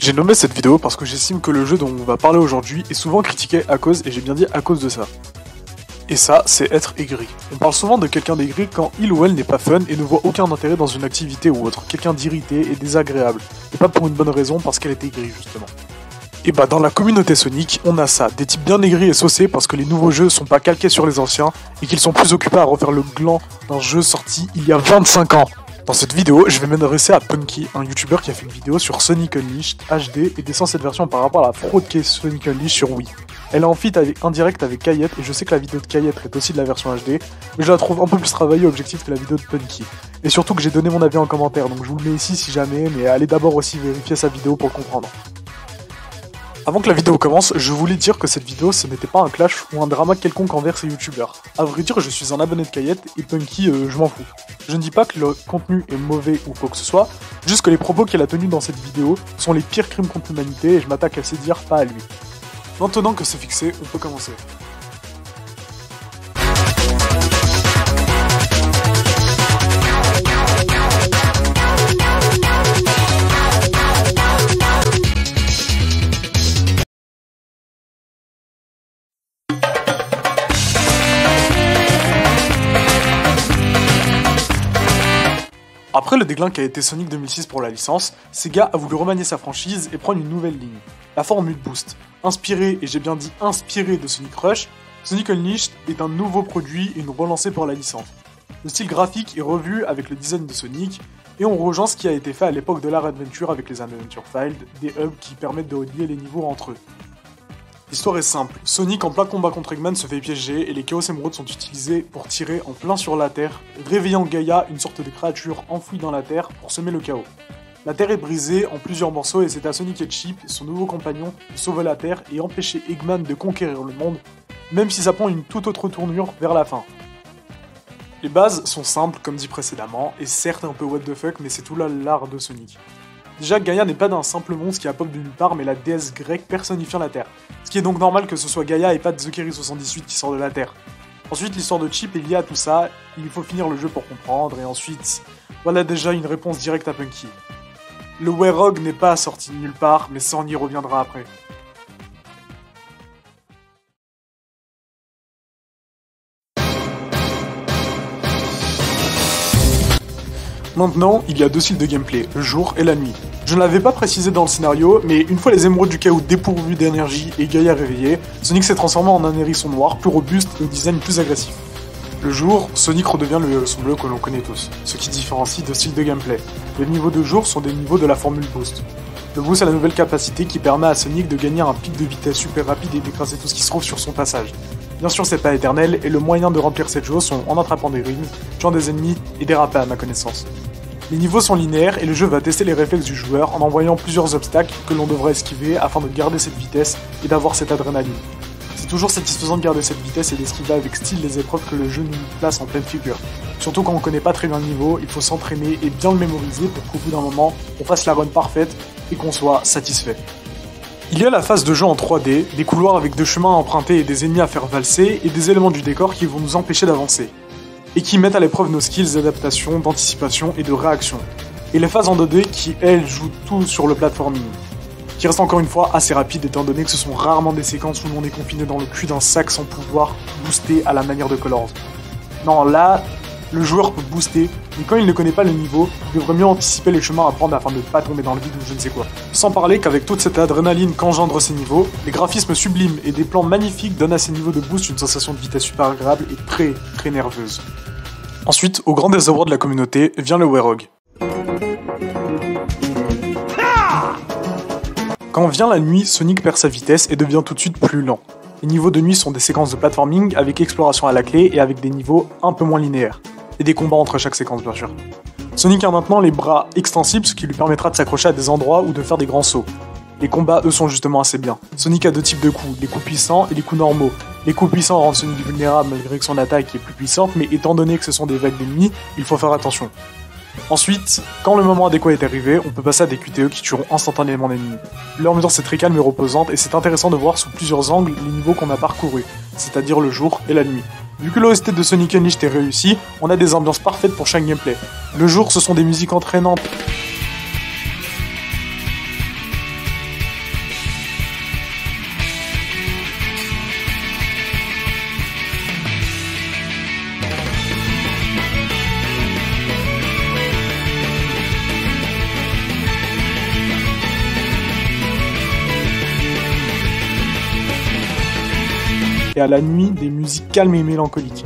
J'ai nommé cette vidéo parce que j'estime que le jeu dont on va parler aujourd'hui est souvent critiqué à cause, et j'ai bien dit à cause de ça. Et ça, c'est être aigri. On parle souvent de quelqu'un d'aigri quand il ou elle n'est pas fun et ne voit aucun intérêt dans une activité ou autre. Quelqu'un d'irrité et désagréable. Et pas pour une bonne raison, parce qu'elle est aigrie justement. Et bah dans la communauté Sonic, on a ça, des types bien aigris et saucés parce que les nouveaux jeux sont pas calqués sur les anciens et qu'ils sont plus occupés à refaire le gland d'un jeu sorti il y a 25 ans. Dans cette vidéo, je vais m'adresser à Punky, un youtubeur qui a fait une vidéo sur Sonic Unleashed HD et descend cette version par rapport à la fraude qu'est Sonic Unleashed sur Wii. Elle est en feat indirect avec Kayet et je sais que la vidéo de Kayet est aussi de la version HD, mais je la trouve un peu plus travaillée et objective que la vidéo de Punky. Et surtout que j'ai donné mon avis en commentaire, donc je vous le mets ici si jamais, mais allez d'abord aussi vérifier sa vidéo pour le comprendre. Avant que la vidéo commence, je voulais dire que cette vidéo ce n'était pas un clash ou un drama quelconque envers ces youtubeurs. A vrai dire, je suis un abonné de Kayet et Punky, je m'en fous. Je ne dis pas que le contenu est mauvais ou quoi que ce soit, juste que les propos qu'elle a tenus dans cette vidéo sont les pires crimes contre l'humanité et je m'attaque à ses dires, pas à lui. Maintenant que c'est fixé, on peut commencer. Après le déclin qu'a été Sonic 2006 pour la licence, Sega a voulu remanier sa franchise et prendre une nouvelle ligne, la formule Boost. Inspiré, et j'ai bien dit inspiré de Sonic Rush, Sonic Unleashed est un nouveau produit et une relancée pour la licence. Le style graphique est revu avec le design de Sonic, et on rejoint ce qui a été fait à l'époque de l'Art Adventure avec les Adventure Files, des hubs qui permettent de relier les niveaux entre eux. L'histoire est simple, Sonic en plein combat contre Eggman se fait piéger et les Chaos Emeralds sont utilisés pour tirer en plein sur la Terre, réveillant Gaïa, une sorte de créature enfouie dans la Terre, pour semer le chaos. La Terre est brisée en plusieurs morceaux et c'est à Sonic et Chip, son nouveau compagnon, de sauver la Terre et empêcher Eggman de conquérir le monde, même si ça prend une toute autre tournure vers la fin. Les bases sont simples comme dit précédemment, et certes un peu what the fuck, mais c'est tout là l'art de Sonic. Déjà, Gaïa n'est pas d'un simple monstre qui a pop de nulle part, mais la déesse grecque personnifiant la Terre. Ce qui est donc normal que ce soit Gaïa et pas Zekeri78 qui sort de la Terre. Ensuite, l'histoire de Chip est liée à tout ça, il faut finir le jeu pour comprendre, et ensuite, voilà déjà une réponse directe à Punky. Le Werog n'est pas sorti de nulle part, mais ça on y reviendra après. Maintenant, il y a deux styles de gameplay, le jour et la nuit. Je ne l'avais pas précisé dans le scénario, mais une fois les émeraudes du chaos dépourvues d'énergie et Gaïa réveillée, Sonic s'est transformé en un hérisson noir, plus robuste et au design plus agressif. Le jour, Sonic redevient le hérisson bleu que l'on connaît tous, ce qui différencie deux styles de gameplay. Les niveaux de jour sont des niveaux de la formule Boost. Le Boost est la nouvelle capacité qui permet à Sonic de gagner un pic de vitesse super rapide et d'écraser tout ce qui se trouve sur son passage. Bien sûr, c'est pas éternel, et le moyen de remplir cette jauge sont en attrapant des rings, tuant des ennemis et déraper à ma connaissance. Les niveaux sont linéaires et le jeu va tester les réflexes du joueur en envoyant plusieurs obstacles que l'on devrait esquiver afin de garder cette vitesse et d'avoir cette adrénaline. C'est toujours satisfaisant de garder cette vitesse et d'esquiver avec style les épreuves que le jeu nous place en pleine figure. Surtout quand on connaît pas très bien le niveau, il faut s'entraîner et bien le mémoriser pour qu'au bout d'un moment, on fasse la run parfaite et qu'on soit satisfait. Il y a la phase de jeu en 3D, des couloirs avec des chemins à emprunter et des ennemis à faire valser, et des éléments du décor qui vont nous empêcher d'avancer, et qui mettent à l'épreuve nos skills d'adaptation, d'anticipation et de réaction. Et les phases en 2D qui, elles, jouent tout sur le platforming, qui reste encore une fois assez rapide étant donné que ce sont rarement des séquences où l'on est confiné dans le cul d'un sac sans pouvoir booster à la manière de Colors. Non, là, le joueur peut booster, mais quand il ne connaît pas le niveau, il devrait mieux anticiper les chemins à prendre afin de ne pas tomber dans le vide ou je ne sais quoi. Sans parler qu'avec toute cette adrénaline qu'engendrent ces niveaux, les graphismes sublimes et des plans magnifiques donnent à ces niveaux de boost une sensation de vitesse super agréable et très nerveuse. Ensuite, au grand désarroi de la communauté, vient le Werog. Quand vient la nuit, Sonic perd sa vitesse et devient tout de suite plus lent. Les niveaux de nuit sont des séquences de platforming avec exploration à la clé et avec des niveaux un peu moins linéaires. Et des combats entre chaque séquence bien sûr. Sonic a maintenant les bras extensibles, ce qui lui permettra de s'accrocher à des endroits ou de faire des grands sauts. Les combats, eux, sont justement assez bien. Sonic a deux types de coups, les coups puissants et les coups normaux. Les coups puissants rendent Sonic vulnérable malgré que son attaque est plus puissante, mais étant donné que ce sont des vagues d'ennemis, il faut faire attention. Ensuite, quand le moment adéquat est arrivé, on peut passer à des QTE qui tueront instantanément l'ennemi. L'ambiance est très calme et reposante, et c'est intéressant de voir sous plusieurs angles les niveaux qu'on a parcourus, c'est-à-dire le jour et la nuit. Vu que l'OST de Sonic Unleashed est réussi, on a des ambiances parfaites pour chaque gameplay. Le jour, ce sont des musiques entraînantes et à la nuit des musiques calmes et mélancoliques.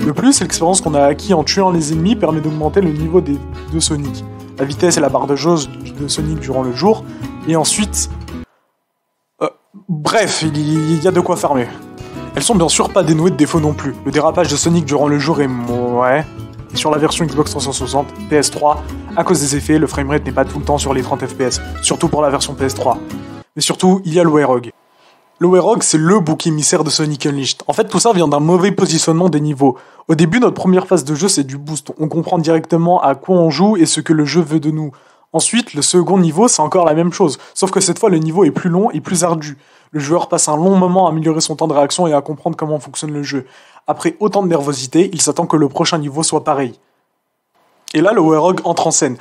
De plus, l'expérience qu'on a acquis en tuant les ennemis permet d'augmenter le niveau de Sonic. La vitesse et la barre de jauge de Sonic durant le jour, et ensuite... bref, il y a de quoi farmer. Elles sont bien sûr pas dénouées de défauts non plus. Le dérapage de Sonic durant le jour est... ouais... Et sur la version Xbox 360, PS3, à cause des effets, le framerate n'est pas tout le temps sur les 30 FPS, surtout pour la version PS3. Mais surtout, il y a le Way-Rog. Le Way-Rog, c'est le bouc émissaire de Sonic Unleashed. En fait, tout ça vient d'un mauvais positionnement des niveaux. Au début, notre première phase de jeu, c'est du boost. On comprend directement à quoi on joue et ce que le jeu veut de nous. Ensuite, le second niveau, c'est encore la même chose. Sauf que cette fois, le niveau est plus long et plus ardu. Le joueur passe un long moment à améliorer son temps de réaction et à comprendre comment fonctionne le jeu. Après autant de nervosité, il s'attend que le prochain niveau soit pareil. Et là, le Way-Rog entre en scène.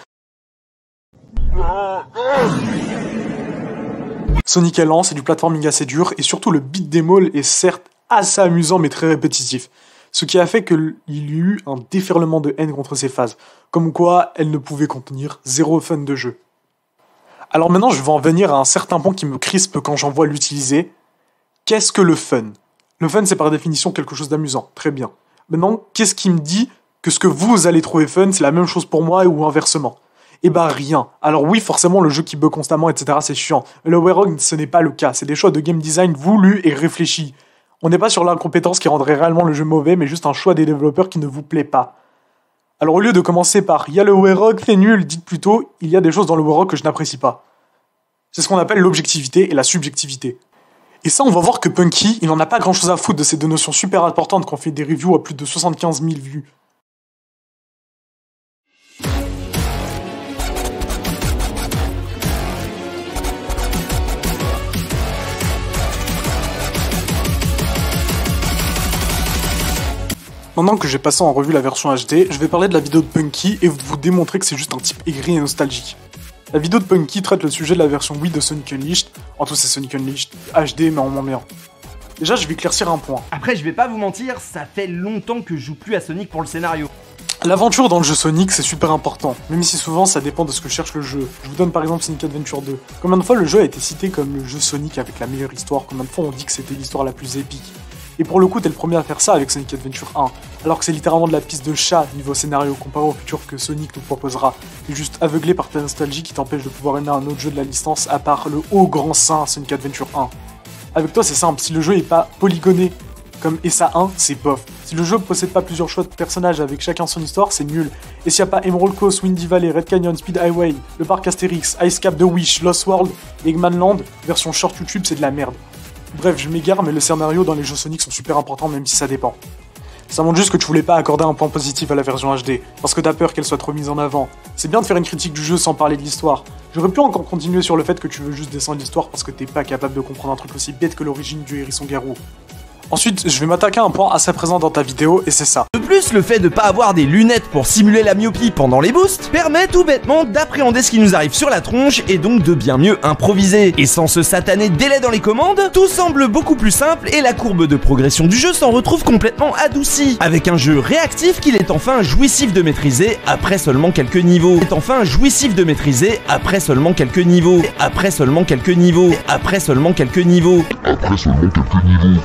Sonic est lent, c'est du platforming assez dur, et surtout le beat'em all est certes assez amusant mais très répétitif. Ce qui a fait qu'il y eut un déferlement de haine contre ces phases, comme quoi elles ne pouvaient contenir zéro fun de jeu. Alors maintenant je vais en venir à un certain point qui me crispe quand j'en vois l'utiliser. Qu'est-ce que le fun? Le fun c'est par définition quelque chose d'amusant, très bien. Maintenant, qu'est-ce qui me dit que ce que vous allez trouver fun c'est la même chose pour moi ou inversement? Eh ben rien. Alors oui, forcément, le jeu qui bug constamment, etc., c'est chiant. Mais le Way-Rog, ce n'est pas le cas. C'est des choix de game design voulus et réfléchis. On n'est pas sur l'incompétence qui rendrait réellement le jeu mauvais, mais juste un choix des développeurs qui ne vous plaît pas. Alors au lieu de commencer par « il y a le Way-Rog, c'est nul », dites plutôt « il y a des choses dans le Way-Rog que je n'apprécie pas ». C'est ce qu'on appelle l'objectivité et la subjectivité. Et ça, on va voir que Punky, il n'en a pas grand-chose à foutre de ces deux notions super importantes qu'on fait des reviews à plus de 75 000 vues. Maintenant que j'ai passé en revue la version HD, je vais parler de la vidéo de Punky et vous démontrer que c'est juste un type aigri et nostalgique. La vidéo de Punky traite le sujet de la version Wii de Sonic Unleashed, en tout c'est Sonic Unleashed HD mais en moins bien. Déjà je vais éclaircir un point. Après je vais pas vous mentir, ça fait longtemps que je joue plus à Sonic pour le scénario. L'aventure dans le jeu Sonic c'est super important, même si souvent ça dépend de ce que cherche le jeu. Je vous donne par exemple Sonic Adventure 2. Combien de fois le jeu a été cité comme le jeu Sonic avec la meilleure histoire, combien de fois on dit que c'était l'histoire la plus épique. Et pour le coup, t'es le premier à faire ça avec Sonic Adventure 1, alors que c'est littéralement de la piste de chat niveau scénario comparé au futur que Sonic nous proposera. T'es juste aveuglé par ta nostalgie qui t'empêche de pouvoir aimer un autre jeu de la licence à part le haut grand saint Sonic Adventure 1. Avec toi, c'est simple, si le jeu est pas polygoné comme ESA 1, c'est bof. Si le jeu possède pas plusieurs choix de personnages avec chacun son histoire, c'est nul. Et s'il y a pas Emerald Coast, Windy Valley, Red Canyon, Speed Highway, le parc Astérix, Ice Cap The Wish, Lost World, Eggman Land, version short YouTube, c'est de la merde. Bref, je m'égare, mais le scénario dans les jeux Sonic sont super importants, même si ça dépend. Ça montre juste que tu voulais pas accorder un point positif à la version HD, parce que t'as peur qu'elle soit trop mise en avant. C'est bien de faire une critique du jeu sans parler de l'histoire. J'aurais pu encore continuer sur le fait que tu veux juste descendre l'histoire parce que t'es pas capable de comprendre un truc aussi bête que l'origine du hérisson garou. Ensuite, je vais m'attaquer à un point assez présent dans ta vidéo, et c'est ça. De plus, le fait de pas avoir des lunettes pour simuler la myopie pendant les boosts permet tout bêtement d'appréhender ce qui nous arrive sur la tronche et donc de bien mieux improviser. Et sans ce satané délai dans les commandes, tout semble beaucoup plus simple et la courbe de progression du jeu s'en retrouve complètement adoucie. Avec un jeu réactif qu'il est enfin jouissif de maîtriser après seulement quelques niveaux. Après seulement quelques niveaux.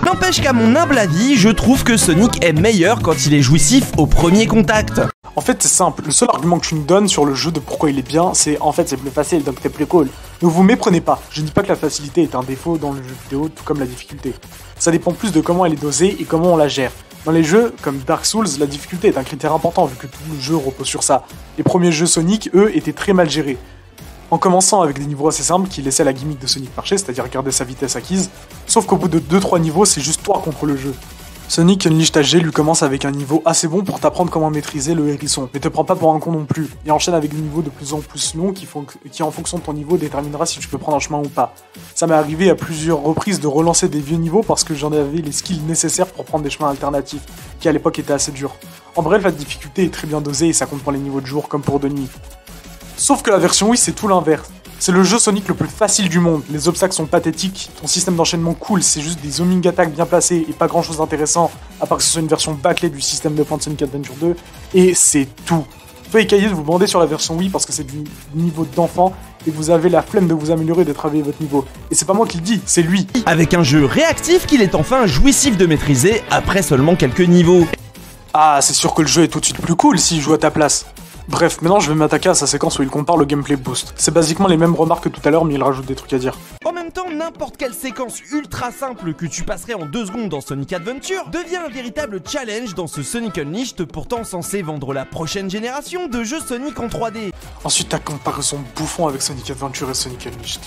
N'empêche qu'à mon humble avis, je trouve que Sonic est meilleur quand il est jouissif au premier contact. En fait, c'est simple. Le seul argument que tu nous donnes sur le jeu de pourquoi il est bien, c'est en fait c'est plus facile, donc c'est plus cool. Ne vous méprenez pas. Je ne dis pas que la facilité est un défaut dans le jeu vidéo, tout comme la difficulté. Ça dépend plus de comment elle est dosée et comment on la gère. Dans les jeux comme Dark Souls, la difficulté est un critère important vu que tout le jeu repose sur ça. Les premiers jeux Sonic, eux, étaient très mal gérés. En commençant avec des niveaux assez simples qui laissaient la gimmick de Sonic marcher, c'est-à-dire garder sa vitesse acquise, sauf qu'au bout de 2-3 niveaux, c'est juste toi contre le jeu. Sonic Unleashed HD lui commence avec un niveau assez bon pour t'apprendre comment maîtriser le hérisson, mais te prends pas pour un con non plus, et enchaîne avec des niveaux de plus en plus longs qui en fonction de ton niveau déterminera si tu peux prendre un chemin ou pas. Ça m'est arrivé à plusieurs reprises de relancer des vieux niveaux parce que j'en avais les skills nécessaires pour prendre des chemins alternatifs, qui à l'époque étaient assez durs. En bref, la difficulté est très bien dosée et ça compte pour les niveaux de jour comme pour de nuit. Sauf que la version Wii c'est tout l'inverse. C'est le jeu Sonic le plus facile du monde, les obstacles sont pathétiques, ton système d'enchaînement cool, c'est juste des homing attacks bien placés et pas grand chose d'intéressant, à part que ce soit une version bâclée du système de points de Sonic Adventure 2, et c'est tout. Vous pouvez cahier de vous bander sur la version Wii parce que c'est du niveau d'enfant et vous avez la flemme de vous améliorer et de travailler votre niveau. Et c'est pas moi qui le dis, c'est lui. Avec un jeu réactif qu'il est enfin jouissif de maîtriser après seulement quelques niveaux. Ah, c'est sûr que le jeu est tout de suite plus cool s'il joue à ta place. Bref, maintenant je vais m'attaquer à sa séquence où il compare le gameplay boost. C'est basiquement les mêmes remarques que tout à l'heure, mais il rajoute des trucs à dire. En même temps, n'importe quelle séquence ultra simple que tu passerais en 2 secondes dans Sonic Adventure devient un véritable challenge dans ce Sonic Unleashed, pourtant censé vendre la prochaine génération de jeux Sonic en 3D. Ensuite, ta comparaison bouffon avec Sonic Adventure et Sonic Unleashed.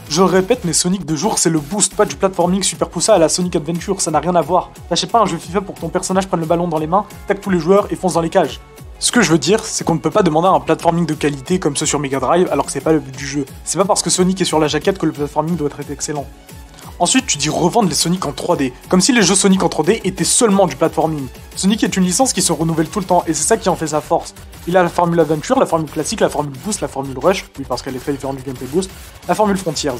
Je le répète, mais Sonic de jour c'est le boost, pas du platforming super poussé à la Sonic Adventure, ça n'a rien à voir. T'achètes pas un jeu FIFA pour que ton personnage prenne le ballon dans les mains, tac tous les joueurs et fonce dans les cages. Ce que je veux dire, c'est qu'on ne peut pas demander un platforming de qualité comme ceux sur Mega Drive alors que c'est pas le but du jeu. C'est pas parce que Sonic est sur la jaquette que le platforming doit être excellent. Ensuite, tu dis revendre les Sonic en 3D, comme si les jeux Sonic en 3D étaient seulement du platforming. Sonic est une licence qui se renouvelle tout le temps, et c'est ça qui en fait sa force. Il a la formule Adventure, la formule classique, la formule Boost, la formule Rush, oui parce qu'elle est très différente du gameplay Boost, la formule Frontiers.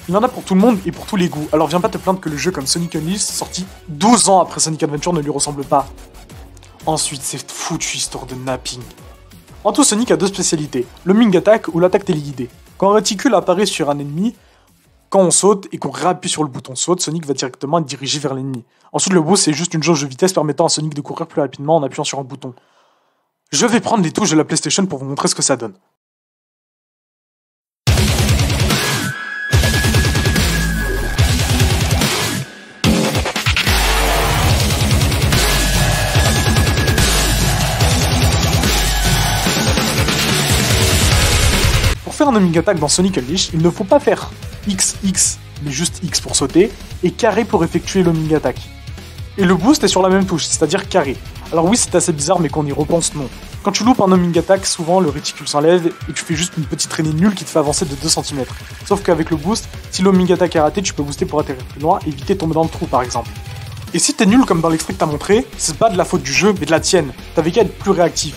Il en a pour tout le monde et pour tous les goûts, alors viens pas te plaindre que le jeu comme Sonic Unleashed, sorti 12 ans après Sonic Adventure, ne lui ressemble pas. Ensuite, cette foutue histoire de napping. En tout, Sonic a 2 spécialités, le Ming Attack ou l'attaque téléguidée. Quand un réticule apparaît sur un ennemi, quand on saute et qu'on réappuie sur le bouton saute, Sonic va directement être dirigé vers l'ennemi. Ensuite, le boost, c'est juste une jauge de vitesse permettant à Sonic de courir plus rapidement en appuyant sur un bouton. Je vais prendre les touches de la PlayStation pour vous montrer ce que ça donne. Pour faire un homing attack dans Sonic Unleashed, il ne faut pas faire XX, mais juste X pour sauter, et carré pour effectuer l'homing attack. Et le boost est sur la même touche, c'est-à-dire carré. Alors oui, c'est assez bizarre, mais qu'on y repense, non. Quand tu loupes un homing attack, souvent le réticule s'enlève et tu fais juste une petite traînée nulle qui te fait avancer de 2 cm. Sauf qu'avec le boost, si l'homing attack est raté, tu peux booster pour atterrir plus loin et éviter de tomber dans le trou par exemple. Et si t'es nul comme dans l'extrait que t'as montré, c'est pas de la faute du jeu, mais de la tienne. T'avais qu'à être plus réactif.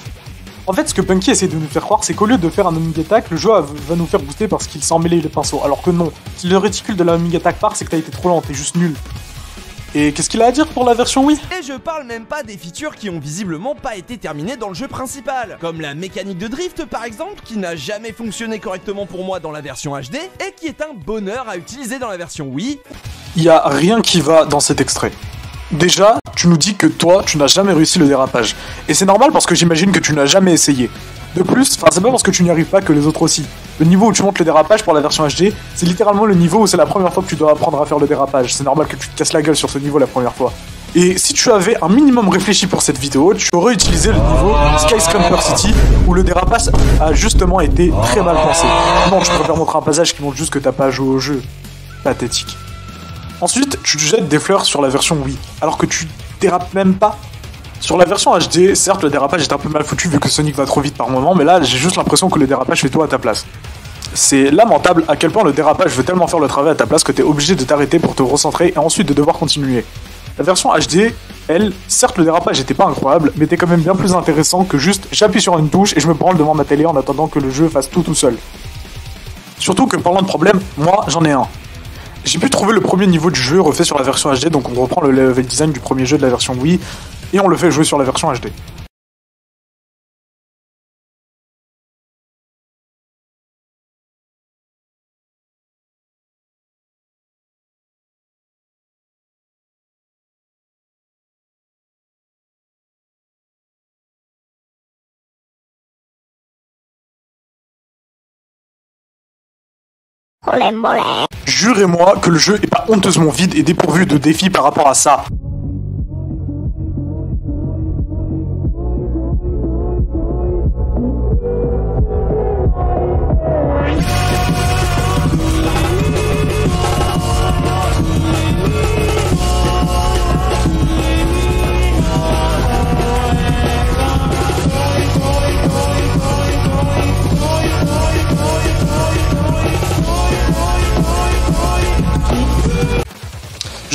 En fait, ce que Punky essaie de nous faire croire, c'est qu'au lieu de faire un homing attack, le jeu va nous faire booster parce qu'il s'en mêlé les pinceaux. Alors que non, si le réticule de la homing attack part, c'est que t'as été trop lent, t'es juste nul. Et qu'est-ce qu'il a à dire pour la version Wii? Et je parle même pas des features qui ont visiblement pas été terminées dans le jeu principal, comme la mécanique de drift par exemple, qui n'a jamais fonctionné correctement pour moi dans la version HD, et qui est un bonheur à utiliser dans la version Wii. Y a rien qui va dans cet extrait. Déjà, tu nous dis que toi, tu n'as jamais réussi le dérapage. Et c'est normal parce que j'imagine que tu n'as jamais essayé. De plus, c'est pas parce que tu n'y arrives pas que les autres aussi. Le niveau où tu montes le dérapage pour la version HD, c'est littéralement le niveau où c'est la première fois que tu dois apprendre à faire le dérapage. C'est normal que tu te casses la gueule sur ce niveau la première fois. Et si tu avais un minimum réfléchi pour cette vidéo, tu aurais utilisé le niveau Skyscraper City, où le dérapage a justement été très mal pensé. Non, je préfère montrer un passage qui montre juste que t'as pas joué au jeu. Pathétique. Ensuite, tu jettes des fleurs sur la version Wii, alors que tu dérapes même pas. Sur la version HD, certes le dérapage est un peu mal foutu vu que Sonic va trop vite par moment, mais là j'ai juste l'impression que le dérapage fait tout à ta place. C'est lamentable à quel point le dérapage veut tellement faire le travail à ta place que t'es obligé de t'arrêter pour te recentrer et ensuite de devoir continuer. La version HD, elle, certes le dérapage était pas incroyable, mais était quand même bien plus intéressant que juste j'appuie sur une touche et je me branle devant ma télé en attendant que le jeu fasse tout seul. Surtout que parlant de problème, moi j'en ai un. J'ai pu trouver le premier niveau du jeu refait sur la version HD, donc on reprend le level design du premier jeu de la version Wii, et on le fait jouer sur la version HD. Jurez-moi que le jeu est pas honteusement vide et dépourvu de défis par rapport à ça.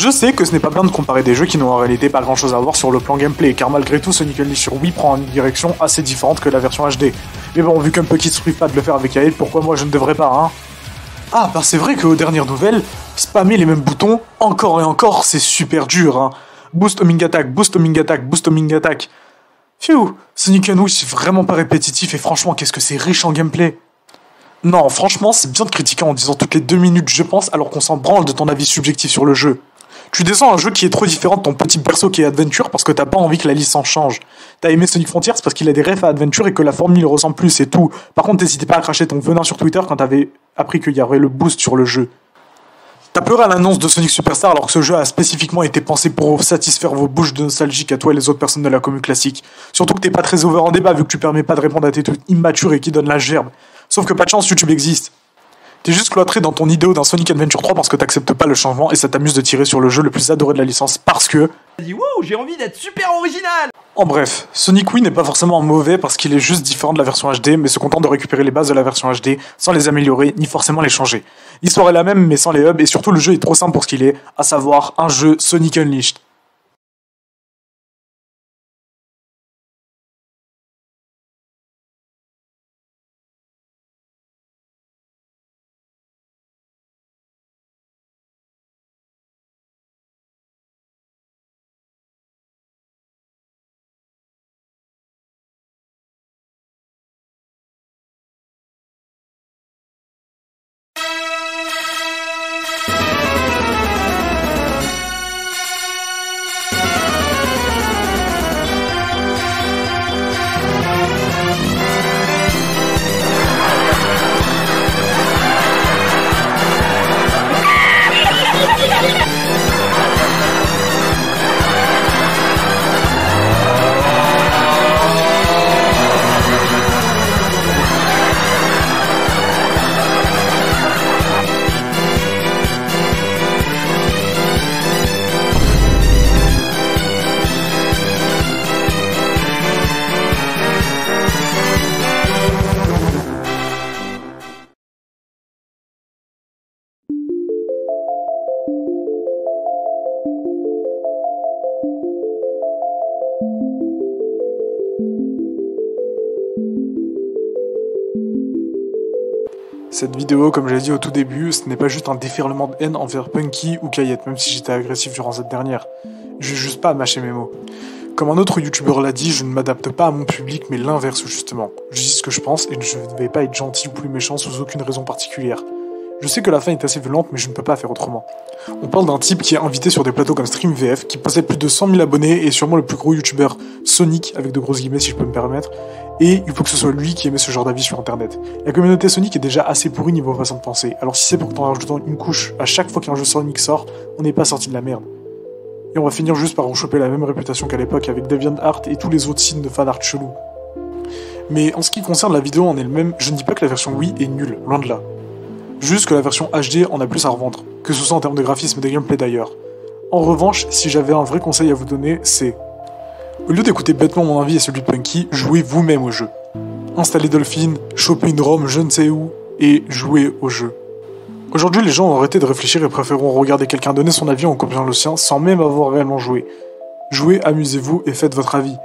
Je sais que ce n'est pas bien de comparer des jeux qui n'ont en réalité pas grand chose à voir sur le plan gameplay, car malgré tout Sonic Unleashed sur Wii prend une direction assez différente que la version HD. Mais bon, vu qu'un peu qui se prive pas de le faire avec Yael, pourquoi moi je ne devrais pas, hein? Ah, bah c'est vrai qu'aux dernières nouvelles, spammer les mêmes boutons, encore et encore, c'est super dur, hein. Boost homing attack, boost homing attack, boost homing attack. Phew, Sonic Unleashed c'est vraiment pas répétitif et franchement, qu'est-ce que c'est riche en gameplay. Non, franchement, c'est bien de critiquer en disant toutes les 2 minutes je pense, alors qu'on s'en branle de ton avis subjectif sur le jeu. Tu descends un jeu qui est trop différent de ton petit perso qui est Adventure parce que t'as pas envie que la licence change. T'as aimé Sonic Frontiers parce qu'il a des refs à Adventure et que la formule ressemble plus, c'est tout. Par contre, n'hésitez pas à cracher ton venin sur Twitter quand t'avais appris qu'il y aurait le boost sur le jeu. T'as pleuré à l'annonce de Sonic Superstar alors que ce jeu a spécifiquement été pensé pour satisfaire vos bouches de nostalgique à toi et les autres personnes de la commu classique. Surtout que t'es pas très over en débat vu que tu permets pas de répondre à tes trucs immatures et qui donnent la gerbe. Sauf que pas de chance, YouTube existe. T'es juste cloîtré dans ton idéal d'un Sonic Adventure 3 parce que t'acceptes pas le changement et ça t'amuse de tirer sur le jeu le plus adoré de la licence parce que... Vas-y, wow, j'ai envie d'être super original. En bref, Sonic Wii n'est pas forcément mauvais parce qu'il est juste différent de la version HD, mais se contente de récupérer les bases de la version HD sans les améliorer ni forcément les changer. L'histoire est la même mais sans les hubs et surtout le jeu est trop simple pour ce qu'il est, à savoir un jeu Sonic Unleashed. Cette vidéo, comme j'ai dit au tout début, ce n'est pas juste un déferlement de haine envers Punky ou Kayette, même si j'étais agressif durant cette dernière. Je vais juste pas à mâcher mes mots. Comme un autre youtubeur l'a dit, je ne m'adapte pas à mon public, mais l'inverse justement. Je dis ce que je pense et je ne vais pas être gentil ou plus méchant sous aucune raison particulière. Je sais que la fin est assez violente, mais je ne peux pas faire autrement. On parle d'un type qui est invité sur des plateaux comme StreamVF, qui possède plus de 100 000 abonnés et est sûrement le plus gros youtubeur Sonic, avec de grosses guillemets si je peux me permettre, et il faut que ce soit lui qui émet ce genre d'avis sur internet. La communauté Sonic est déjà assez pourrie niveau façon de penser, alors si c'est pour t'en rajoutant une couche à chaque fois qu'un jeu Sonic sort, on n'est pas sorti de la merde. Et on va finir juste par en choper la même réputation qu'à l'époque avec DeviantArt et tous les autres signes de fanart chelou. Mais en ce qui concerne la vidéo en elle-même, je ne dis pas que la version Wii est nulle, loin de là. Juste que la version HD en a plus à revendre, que ce soit en termes de graphisme et de gameplay d'ailleurs. En revanche, si j'avais un vrai conseil à vous donner, c'est... Au lieu d'écouter bêtement mon avis et celui de Punky, jouez vous-même au jeu. Installez Dolphin, chopez une ROM je ne sais où, et jouez au jeu. Aujourd'hui, les gens ont arrêté de réfléchir et préféreront regarder quelqu'un donner son avis en copiant le sien sans même avoir réellement joué. Jouez, amusez-vous et faites votre avis.